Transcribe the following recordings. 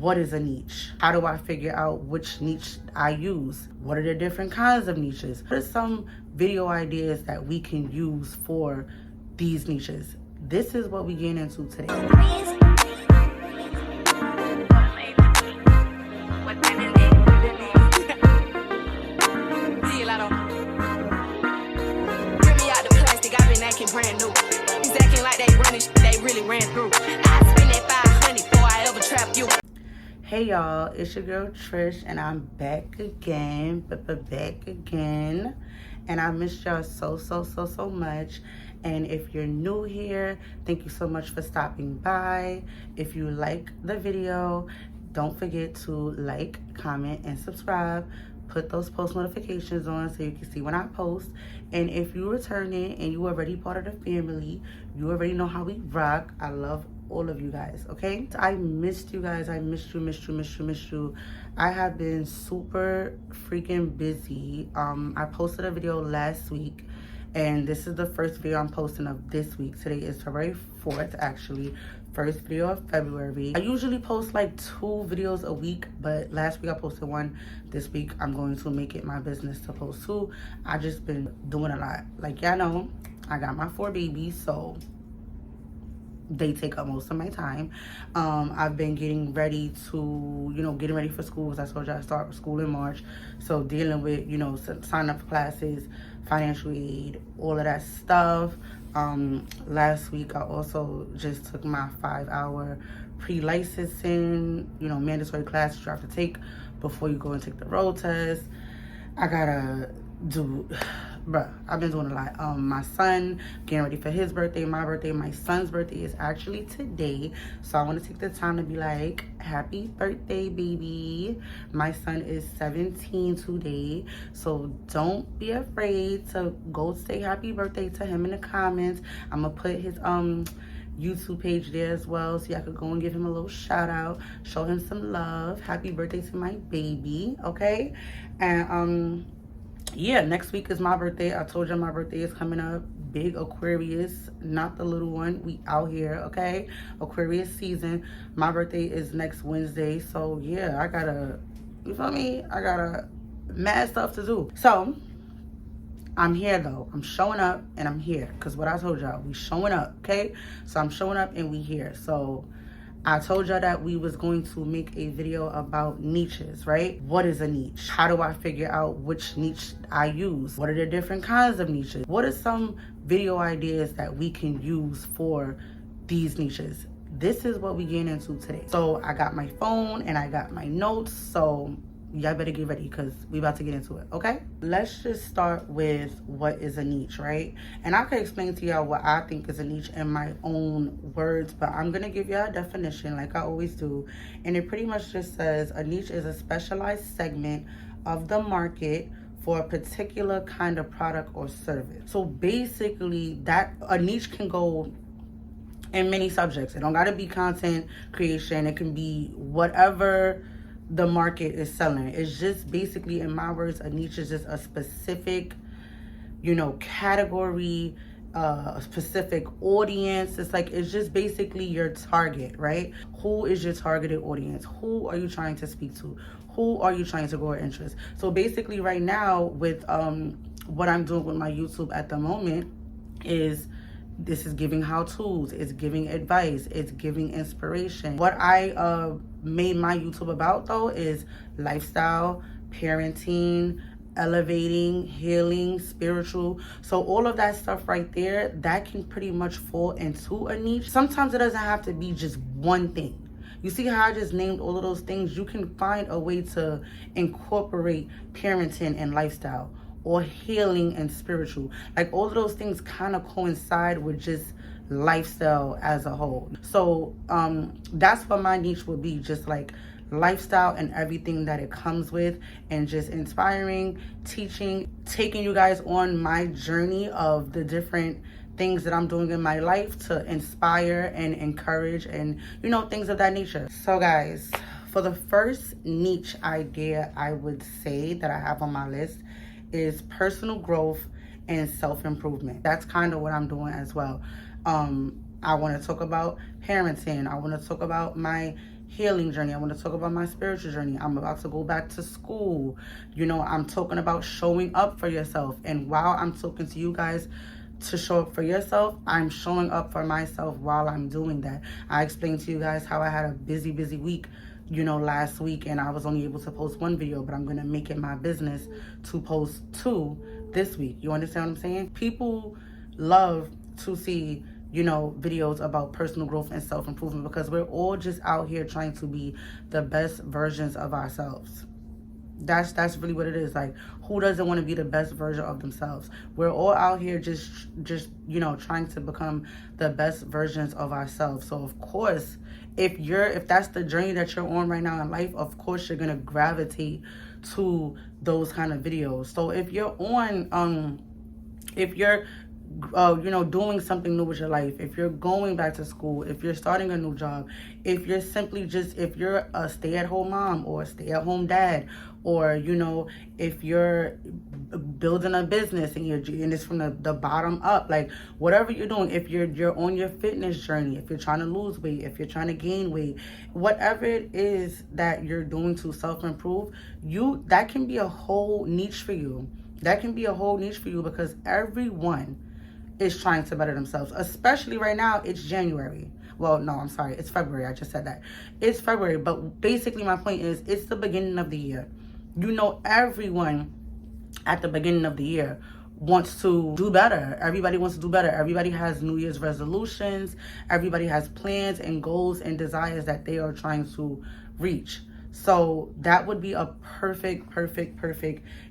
what is a niche? How do I figure out which niche I use? What are the different kinds of niches? What are some video ideas that we can use for these niches? This is what we get into today. Brand new. He's acting like they running, they really ran through. I spend that 500 before I ever trap you. Hey y'all, it's your girl Trish, and I'm back again, and I missed y'all so much. And if you're new here, thank you so much for stopping by. If you like the video, don't forget to like, comment, and subscribe. Put those post notifications on so you can see when I post. And if you're returning and you already part of the family, you already know how we rock. I love all of you guys, okay? I missed you guys. I missed you. I have been super freaking busy. I posted a video last week, and this is the first video I'm posting of this week. Today is February 4th, actually. First video of February. I usually post like 2 videos a week, but last week I posted 1. This week I'm going to make it my business to post 2. I just been doing a lot. Like y'all know, I got my 4 babies, so they take up most of my time. I've been getting ready to, getting ready for school, because I told you I start school in March. So dealing with, signing up for classes, financial aid, all of that stuff. Last week I also just took my 5-hour pre-licensing, mandatory classes you have to take before you go and take the road test. I gotta do, I've been doing a lot. My son, getting ready for his birthday, my birthday. My son's birthday is actually today, so I want to take the time to be like, happy birthday, baby. My son is 17 today, so don't be afraid to go say happy birthday to him in the comments. I'm gonna put his YouTube page there as well, so y'all could go and give him a little shout out, show him some love. Happy birthday to my baby, okay? And yeah, next week is my birthday. I told you my birthday is coming up. Big Aquarius, not the little one. We out here, okay? Aquarius season. My birthday is next Wednesday, so yeah, I gotta, you feel me? I gotta mad stuff to do. So I'm here though. I'm showing up and I'm here, because what I told y'all, we showing up, okay? So I'm showing up and we here. So I told y'all that we was going to make a video about niches, right? What is a niche? How do I figure out which niche I use? What are the different kinds of niches? What are some video ideas that we can use for these niches? This is what we get into today. So I got my phone and I got my notes, so y'all better get ready, because we about to get into it, okay? Let's just start with what is a niche, right? And I could explain to y'all what I think is a niche in my own words, but I'm gonna give y'all a definition like I always do. And it pretty much just says a niche is a specialized segment of the market for a particular kind of product or service. So basically, that a niche can go in many subjects. It don't gotta be content creation. It can be whatever the market is selling. It's just basically, in my words, a niche is just a specific, category, a specific audience. It's just basically your target, right? Who is your targeted audience? Who are you trying to speak to? Who are you trying to grow interest? So basically right now with what I'm doing with my YouTube at the moment is, this is giving how-tos, it's giving advice, it's giving inspiration. What I made my YouTube about though is lifestyle, parenting, elevating, healing, spiritual. So all of that stuff right there, that can pretty much fall into a niche. Sometimes it doesn't have to be just one thing. You see how I just named all of those things? You can find a way to incorporate parenting and lifestyle, or healing and spiritual. Like all of those things kind of coincide with just lifestyle as a whole. So that's what my niche would be, just like lifestyle and everything that it comes with, and just inspiring, teaching, taking you guys on my journey of the different things that I'm doing in my life to inspire and encourage and, things of that nature. So guys, for the first niche idea I would say that I have on my list is personal growth and self-improvement. That's kind of what I'm doing as well. I want to talk about parenting. I want to talk about my healing journey. I want to talk about my spiritual journey. I'm about to go back to school. You know, I'm talking about showing up for yourself. And while I'm talking to you guys to show up for yourself, I'm showing up for myself while I'm doing that. I explained to you guys how I had a busy week, you know, last week, and I was only able to post one video, but I'm going to make it my business to post 2 this week. You understand what I'm saying? People love to see, you know, videos about personal growth and self-improvement because we're all just out here trying to be the best versions of ourselves. That's really what it is. Like, who doesn't want to be the best version of themselves? We're all out here just you know, trying to become the best versions of ourselves. So of course, if that's the journey that you're on right now in life, of course you're gonna gravitate to those kind of videos. So if you're on if you're you know, doing something new with your life, if you're going back to school, if you're starting a new job, if you're simply just, if you're a stay-at-home mom or a stay-at-home dad, or, you know, if you're building a business and it's from the bottom up, like whatever you're doing, if you're on your fitness journey, if you're trying to lose weight, if you're trying to gain weight, whatever it is that you're doing to self-improve, that can be a whole niche for you. That can be a whole niche for you because everyone is trying to better themselves, especially right now. It's January. Well, no, I'm sorry, it's February. I just said that. It's February, but basically my point is it's the beginning of the year. You know, everyone at the beginning of the year wants to do better. Everybody wants to do better. Everybody has New Year's resolutions. Everybody has plans and goals and desires that they are trying to reach. So that would be a perfect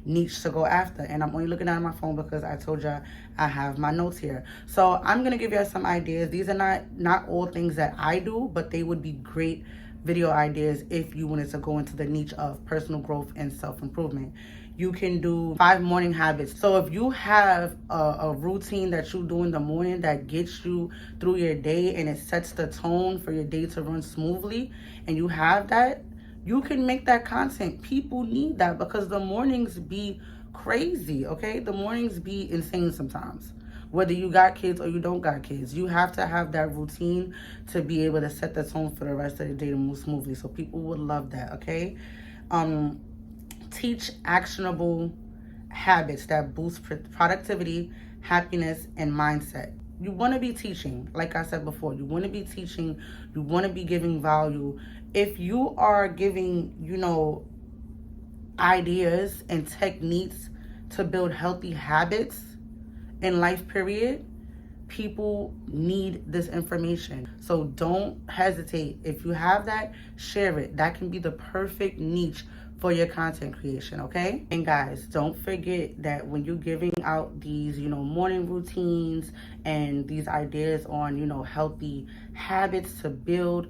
niche to go after. And I'm only looking at my phone because I told you I have my notes here. So I'm going to give you some ideas. These are not all things that I do, but they would be great video ideas if you wanted to go into the niche of personal growth and self-improvement. You can do 5 morning habits. So if you have a routine that you do in the morning that gets you through your day and it sets the tone for your day to run smoothly, and you have that, you can make that content. People need that because the mornings be crazy, okay? The mornings be insane sometimes. Whether you got kids or you don't got kids, you have to have that routine to be able to set the tone for the rest of the day to move smoothly. So people would love that, okay? Teach actionable habits that boost productivity, happiness, and mindset. You want to be teaching, like I said before, you want to be teaching, you want to be giving value. If you are giving, you know, ideas and techniques to build healthy habits in life, period, people need this information. So don't hesitate. If you have that, share it. That can be the perfect niche for your content creation, okay? And guys, don't forget that when you're giving out these, you know, morning routines and these ideas on, you know, healthy habits to build,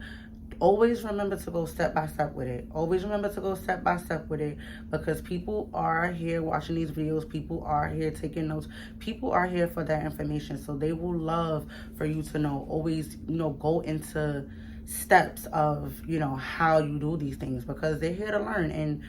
always remember to go step by step with it. Always remember to go step by step with it because people are here watching these videos. People are here taking notes. People are here for that information. So they will love for you to know. Always, you know, go into steps of, you know, how you do these things because they're here to learn and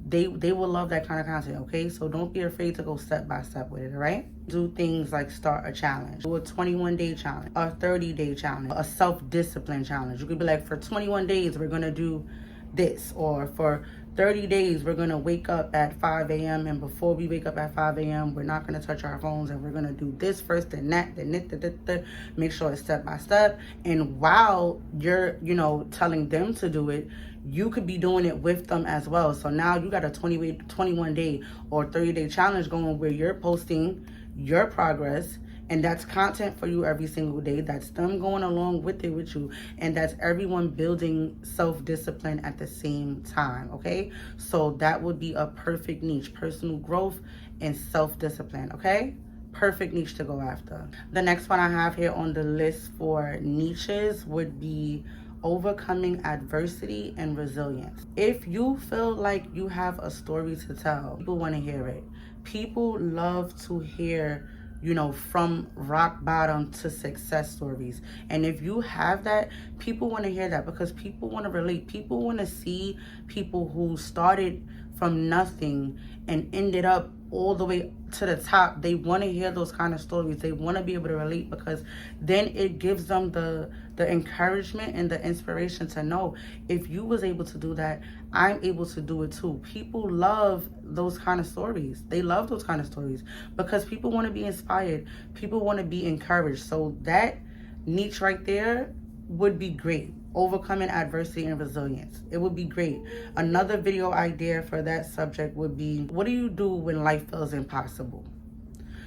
they will love that kind of content, okay? So don't be afraid to go step by step with it, all right? Do things like start a challenge, do a 21-day challenge, a 30-day challenge, a self-discipline challenge. You could be like, for 21 days, we're going to do this, or for 30 days, we're going to wake up at 5 a.m. and before we wake up at 5 a.m., we're not going to touch our phones and we're going to do this first and that, make sure it's step by step. And while you're, you know, telling them to do it, you could be doing it with them as well. So now you got a 21-day or 30-day challenge going where you're posting your progress, and that's content for you every single day. That's them going along with it with you, and that's everyone building self-discipline at the same time, okay? So that would be a perfect niche, personal growth and self-discipline, okay? Perfect niche to go after. The next one I have here on the list for niches would be overcoming adversity and resilience. If you feel like you have a story to tell, people want to hear it. People love to hear, you know, from rock bottom to success stories. And if you have that, people want to hear that because people want to relate. People want to see people who started from nothing and ended up all the way to the top. They want to hear those kind of stories. They want to be able to relate, because then it gives them the encouragement and the inspiration to know, if you was able to do that, I'm able to do it too. People love those kind of stories. They love those kind of stories because people want to be inspired. People want to be encouraged. So that niche right there would be great. Overcoming adversity and resilience. It would be great. Another video idea for that subject would be, what do you do when life feels impossible?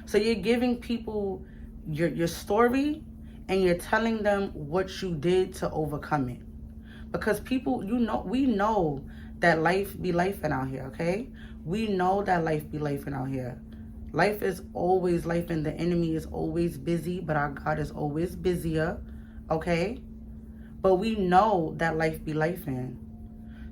So you're giving people your story, and you're telling them what you did to overcome it. Because people, we know that life be lifing out here, okay? We know that life be lifing out here. Life is always life, and the enemy is always busy, but our God is always busier, okay? But we know that life be lifing.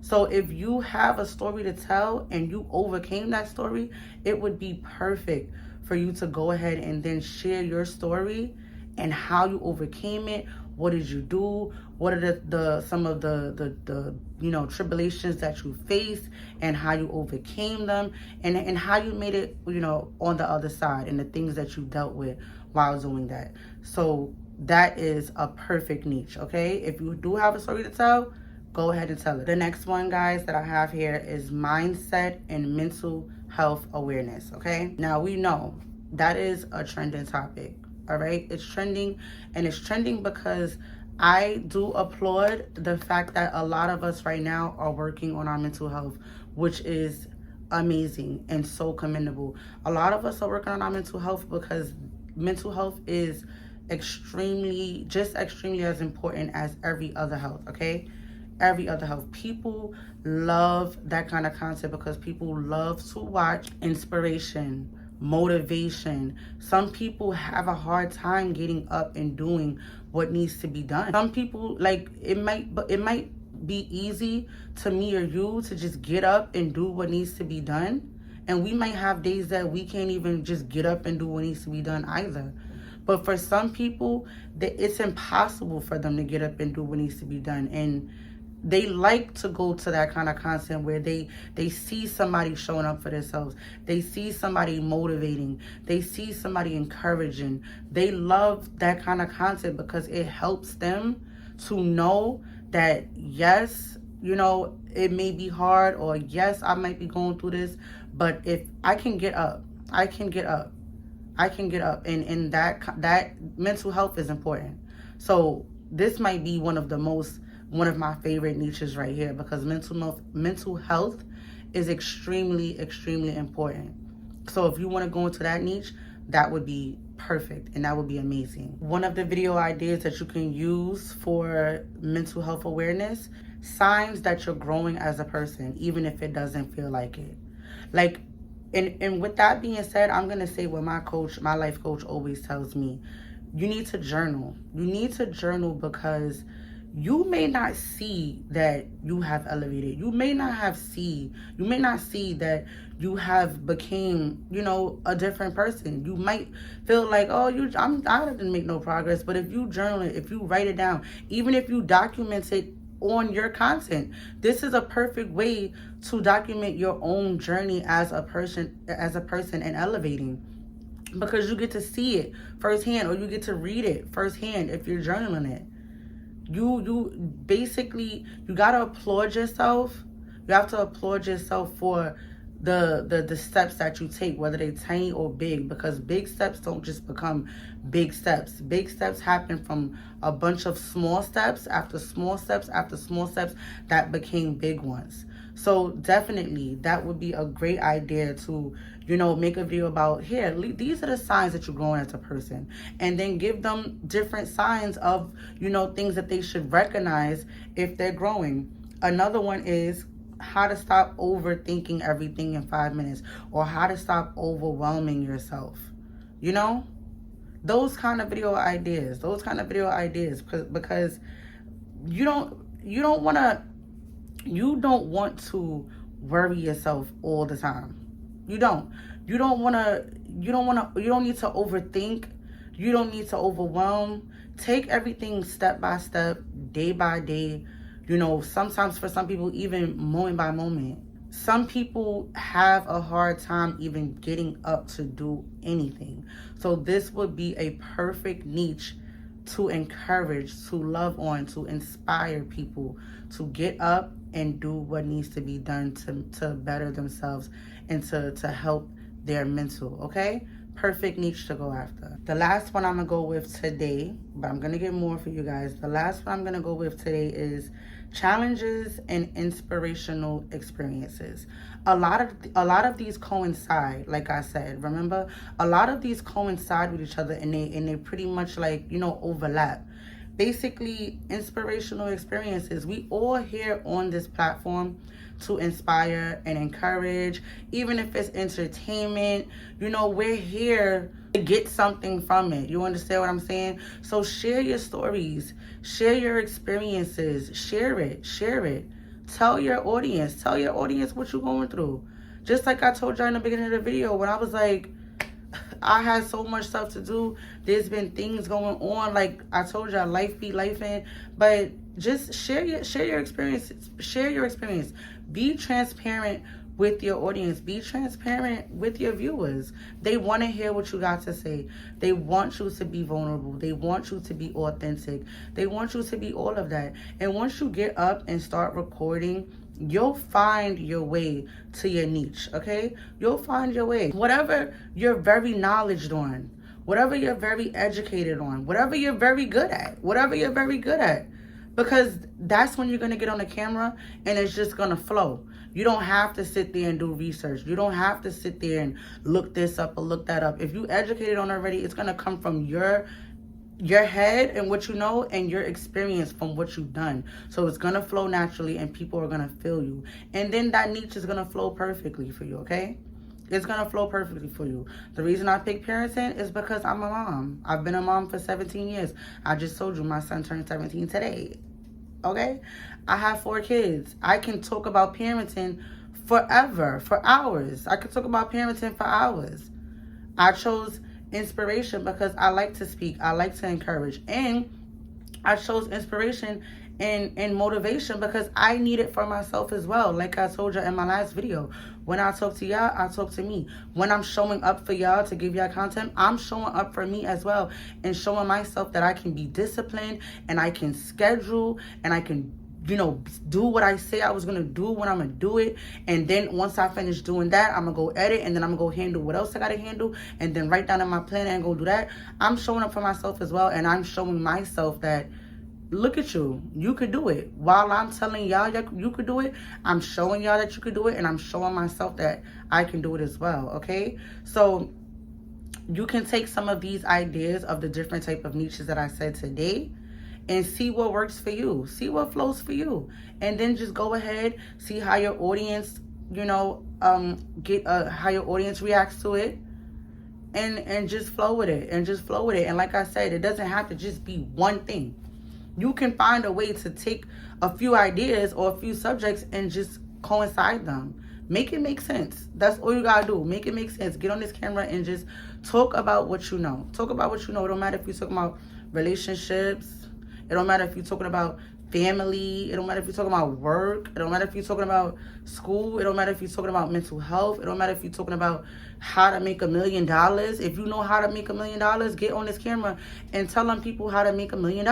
So if you have a story to tell and you overcame that story, it would be perfect for you to go ahead and then share your story and how you overcame it. What did you do? What are some of the tribulations that you faced, and how you overcame them, and how you made it, on the other side, and the things that you dealt with while doing that. So that is a perfect niche, okay? If you do have a story to tell, go ahead and tell it. The next one, guys, that I have here is mindset and mental health awareness, okay? Now, we know that is a trending topic, all right? It's trending, and it's trending because I do applaud the fact that a lot of us right now are working on our mental health, which is amazing and so commendable. A lot of us are working on our mental health because mental health is extremely as important as every other health, okay? Every other health. People love that kind of content because people love to watch inspiration, motivation. Some people have a hard time getting up and doing what needs to be done. Some people, like, it might be easy to me or you to just get up and do what needs to be done, and we might have days that we can't even just get up and do what needs to be done either. But for some people, it's impossible for them to get up and do what needs to be done. And they like to go to that kind of content where they see somebody showing up for themselves. They see somebody motivating. They see somebody encouraging. They love that kind of content because it helps them to know that, yes, it may be hard, or yes, I might be going through this, but if I can get up, I can get up. I can get up, and that mental health is important. So this might be one of my favorite niches right here, because mental health is extremely important. So if you want to go into that niche, that would be perfect, and that would be amazing. One of the video ideas that you can use for mental health awareness: signs that you're growing as a person, even if it doesn't feel like it. Like, and with that being said, I'm going to say what my life coach always tells me. You need to journal. You need to journal because you may not see that you have elevated. You may not see that you have became, a different person. You might feel like, oh, I didn't make no progress. But if you journal it, if you write it down, even if you document it on your content, this is a perfect way to document your own journey as a person and elevating, because you get to see it firsthand, or you get to read it firsthand if you're journaling it. You basically, you gotta applaud yourself. You have to applaud yourself for the steps that you take, whether they're tiny or big, because big steps don't just become big steps. Big steps happen from a bunch of small steps after small steps after small steps that became big ones. So definitely that would be a great idea to, make a video about, here, these are the signs that you're growing as a person, and then give them different signs of, things that they should recognize if they're growing. Another one is how to stop overthinking everything in 5 minutes, or how to stop overwhelming yourself. Those kind of video ideas, because you don't want to worry yourself all the time. You don't need to overthink. You don't need to overwhelm. Take everything step by step, day by day. Sometimes for some people, even moment by moment. some people have a hard time even getting up to do anything. So this would be a perfect niche to encourage, to love on, to inspire people to get up and do what needs to be done to better themselves and to help their mental, okay? Perfect niche to go after. The last one I'm gonna go with today, but I'm gonna get more for you guys. The last one I'm gonna go with today is challenges and inspirational experiences. A lot of these coincide, like I said. Remember, a lot of these coincide with each other, and they pretty much, like, you know, overlap. Basically, inspirational experiences. We all here on this platform to inspire and encourage, even if it's entertainment. You know, we're here to get something from it. You understand what I'm saying? So share your stories, share your experiences, share it. Tell your audience what you're going through. Just like I told y'all in the beginning of the video, when I was like, I had so much stuff to do. There's been things going on. Like I told y'all, life be lifing. But just share your experiences. Share your experience. Be transparent with your audience. Be transparent with your viewers. They want to hear what you got to say. They want you to be vulnerable. They want you to be authentic. They want you to be all of that. And once you get up and start recording, you'll find your way to your niche, okay? You'll find your way. Whatever you're very knowledgeable on, whatever you're very educated on, whatever you're very good at, because that's when you're going to get on the camera and it's just going to flow. You don't have to sit there and do research. You don't have to sit there and look this up or look that up. If you educated on already, it's going to come from your head and what you know and your experience from what you've done. So it's going to flow naturally and people are going to feel you. And then that niche is going to flow perfectly for you, okay? It's going to flow perfectly for you. The reason I picked parenting is because I'm a mom. I've been a mom for 17 years. I just told you my son turned 17 today, okay? I have 4 kids. I can talk about parenting forever, for hours. I could talk about parenting for hours. I chose inspiration because I like to speak. I like to encourage. And I chose inspiration and motivation because I need it for myself as well. Like I told you in my last video, when I talk to y'all, I talk to me. When I'm showing up for y'all to give y'all content, I'm showing up for me as well and showing myself that I can be disciplined and I can schedule and I can, you know, do what I say I was going to do when I'm going to do it. And then once I finish doing that, I'm going to go edit and then I'm going to go handle what else I got to handle and then write down in my plan and go do that. I'm showing up for myself as well. And I'm showing myself that, look at you, you could do it. While I'm telling y'all that you could do it, I'm showing y'all that you could do it. And I'm showing myself that I can do it as well. Okay. So you can take some of these ideas of the different type of niches that I said today and see what works for you. See what flows for you. And then just go ahead, see how your audience, you know, how your audience reacts to it. And just flow with it. And like I said, it doesn't have to just be one thing. You can find a way to take a few ideas or a few subjects and just coincide them. Make it make sense. That's all you gotta do. Make it make sense. Get on this camera and just talk about what you know. Talk about what you know. It don't matter if you're talking about relationships. It don't matter if you're talking about family. It don't matter if you're talking about work. It don't matter if you're talking about school. It don't matter if you're talking about mental health. It don't matter if you're talking about how to make $1 million. If you know how to make $1 million, get on this camera and tell them people how to make $1 million.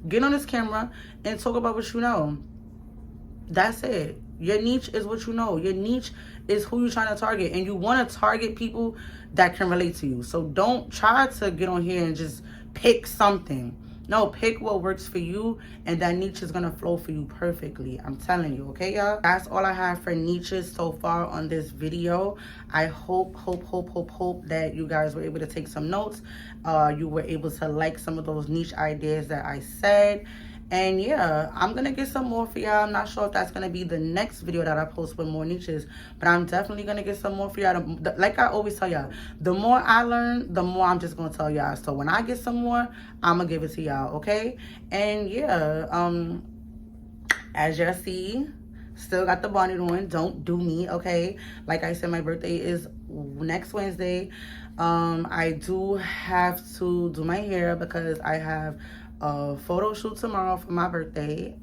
Get on this camera and talk about what you know. That's it. Your niche is what you know. Your niche is who you're trying to target. And you want to target people that can relate to you. So don't try to get on here and just pick something. No, pick what works for you, and that niche is going to flow for you perfectly. I'm telling you, okay, y'all? That's all I have for niches so far on this video. I hope that you guys were able to take some notes. You were able to like some of those niche ideas that I said. And yeah, I'm going to get some more for y'all. I'm not sure if that's going to be the next video that I post with more niches, but I'm definitely going to get some more for y'all. Like I always tell y'all, the more I learn, the more I'm just going to tell y'all. So when I get some more, I'm going to give it to y'all, okay? And yeah, as y'all see, still got the bonnet on. Don't do me, okay? Like I said, my birthday is next Wednesday. I do have to do my hair because I have a photo shoot tomorrow for my birthday.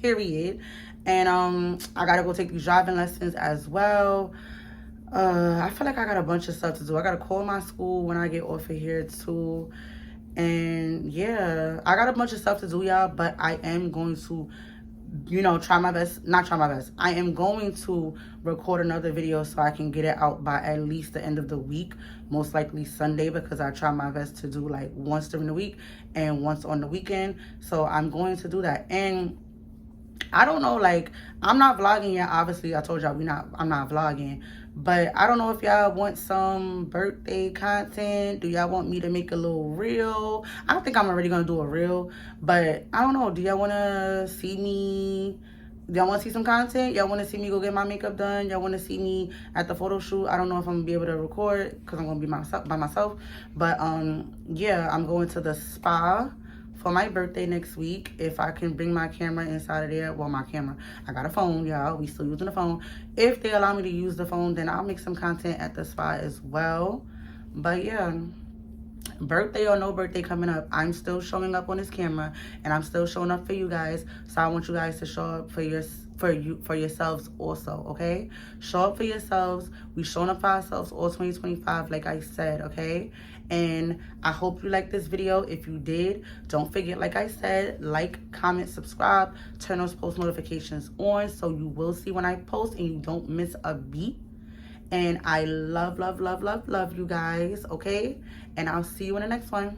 period. And I gotta go take these driving lessons as well. I feel like I got a bunch of stuff to do. I gotta call my school when I get off of here too. And yeah, I got a bunch of stuff to do, y'all, but I am going to, you know, try my best. Not try my best. I am going to record another video so I can get it out by at least the end of the week, most likely Sunday, because I try my best to do like once during the week and once on the weekend. So I'm going to do that. And I don't know, like, I'm not vlogging yet. Obviously, I told y'all I'm not vlogging. But I don't know if y'all want some birthday content. Do y'all want me to make a little reel? I don't think I'm already going to do a reel. But I don't know. Do y'all want to see me? Do y'all want to see some content? Y'all want to see me go get my makeup done? Y'all want to see me at the photo shoot? I don't know if I'm going to be able to record because I'm going to be by myself. But, yeah, I'm going to the spa for my birthday next week. If I can bring my camera inside of there, well, my camera, I got a phone, y'all, we still using the phone. If they allow me to use the phone, then I'll make some content at the spa as well. But yeah, birthday or no birthday coming up, I'm still showing up on this camera, and I'm still showing up for you guys. So I want you guys to show up for yourselves also, okay? Show up for yourselves. We showing up for ourselves all 2025, like I said, okay? And I hope you liked this video. If you did, don't forget, like I said, like, comment, subscribe, turn those post notifications on so you will see when I post and you don't miss a beat. And I love you guys, okay? And I'll see you in the next one.